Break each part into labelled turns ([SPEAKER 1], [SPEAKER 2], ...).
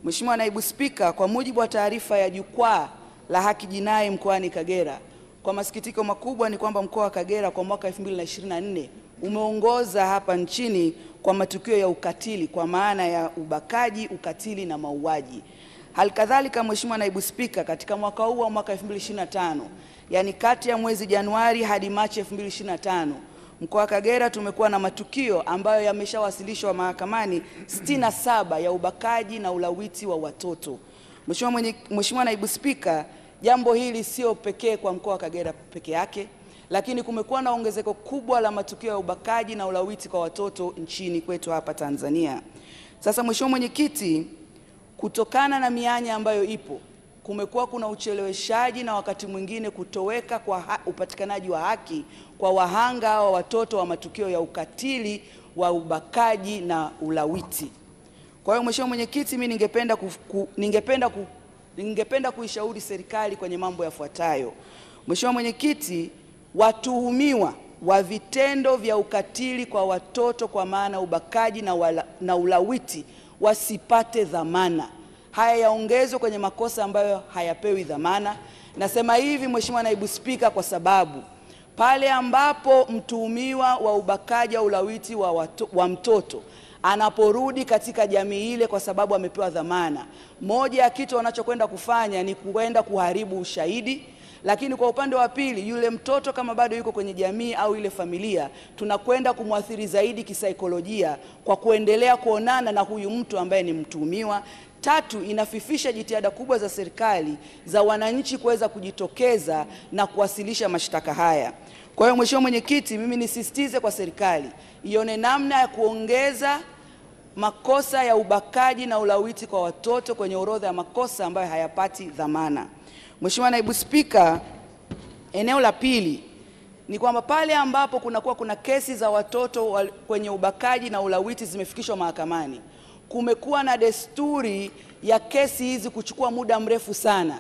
[SPEAKER 1] Mheshimiwa Naibu Spika, kwa mujibu wa taarifa ya Jukwaa la Haki Jinai mkoani Kagera, kwa masikitiko makubwa ni kwamba mkoa wa Kagera kwa mwaka 2024 umeongoza hapa nchini kwa matukio ya ukatili kwa maana ya ubakaji, ukatili na mauaji. Halikadhalika, Mheshimiwa Naibu Spika, katika mwaka huu wa mwaka 2025, yani kati ya mwezi Januari hadi Machi 2025, mkoa wa Kagera tumekuwa na matukio ambayo yameshawasilishwa mahakamani 67 ya ubakaji na ulawiti wa watoto. Mheshimiwa Naibu Spika, jambo hili sio pekee kwa mkoa wa Kagera peke yake, lakini kumekuwa na ongezeko kubwa la matukio ya ubakaji na ulawiti kwa watoto nchini kwetu hapa Tanzania. Sasa Mheshimiwa Mwenyekiti, kutokana na mianya ambayo ipo, kumekuwa kuna ucheleweshaji na wakati mwingine kutoweka kwa upatikanaji wa haki kwa wahanga wa watoto wa matukio ya ukatili wa ubakaji na ulawiti. Kwa hiyo Mheshimiwa Mwenyekiti, mimi ningependa kuishauri serikali kwenye mambo yafuatayo. Mheshimiwa Mwenyekiti, watuhumiwa wa vitendo vya ukatili kwa watoto kwa maana ubakaji na ulawiti wasipate dhamana. Haya yaongezwe kwenye makosa ambayo hayapewi dhamana. Nasema hivi Mheshimiwa Naibu Spika kwa sababu pale ambapo mtuhumiwa wa ubakaji au ulawiti wa mtoto anaporudi katika jamii ile kwa sababu amepewa dhamana, moja ya kitu wanachokwenda kufanya ni kwenda kuharibu ushahidi. Lakini kwa upande wa pili, yule mtoto kama bado yuko kwenye jamii au ile familia, tunakwenda kumwathiri zaidi kisaikolojia kwa kuendelea kuonana na huyu mtu ambaye ni mtuhumiwa. Tatu, inafifisha jitihada kubwa za serikali za wananchi kuweza kujitokeza na kuwasilisha mashtaka haya. Kwa hiyo Mheshimiwa Mwenyekiti, mimi nisisitize kwa serikali ione namna ya kuongeza makosa ya ubakaji na ulawiti kwa watoto kwenye orodha ya makosa ambayo hayapati dhamana. Mheshimiwa Naibu Spika, eneo la pili ni kwamba pale ambapo kuna kesi za watoto kwenye ubakaji na ulawiti zimefikishwa mahakamani, kumekuwa na desturi ya kesi hizi kuchukua muda mrefu sana.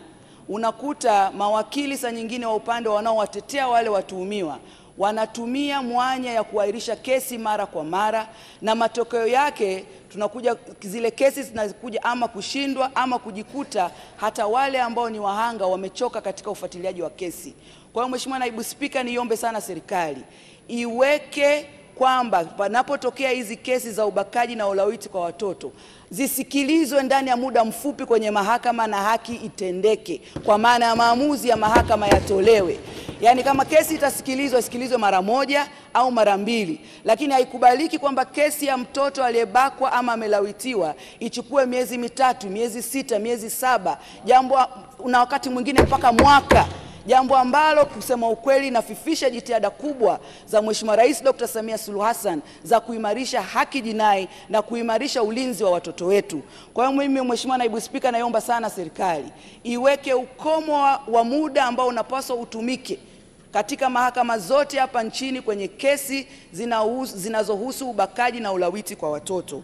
[SPEAKER 1] Unakuta mawakili saa nyingine wa upande wanaowatetea wale watuhumiwa wanatumia mwanya ya kuahirisha kesi mara kwa mara, na matokeo yake tunakuja zile kesi zinakuja ama kushindwa ama kujikuta hata wale ambao ni wahanga wamechoka katika ufuatiliaji wa kesi. Kwa hiyo Mheshimiwa Naibu Spika, niombe sana serikali iweke kwamba panapotokea hizi kesi za ubakaji na ulawiti kwa watoto zisikilizwe ndani ya muda mfupi kwenye mahakama na haki itendeke, kwa maana ya maamuzi ya mahakama yatolewe. Yani kama kesi itasikilizwa, isikilizwe mara moja au mara mbili, lakini haikubaliki kwamba kesi ya mtoto aliyebakwa ama amelawitiwa ichukue miezi mitatu, miezi sita, miezi saba, na wakati mwingine mpaka mwaka. Jambo ambalo kusema ukweli nafifisha jitihada kubwa za Mheshimiwa Rais Dr. Samia Suluhu Hassan za kuimarisha haki jinai na kuimarisha ulinzi wa watoto wetu. Kwa hiyo mimi Mheshimiwa Naibu Spika, naomba sana serikali iweke ukomo wa muda ambao unapaswa utumike katika mahakama zote hapa nchini kwenye kesi zinazohusu ubakaji na ulawiti kwa watoto.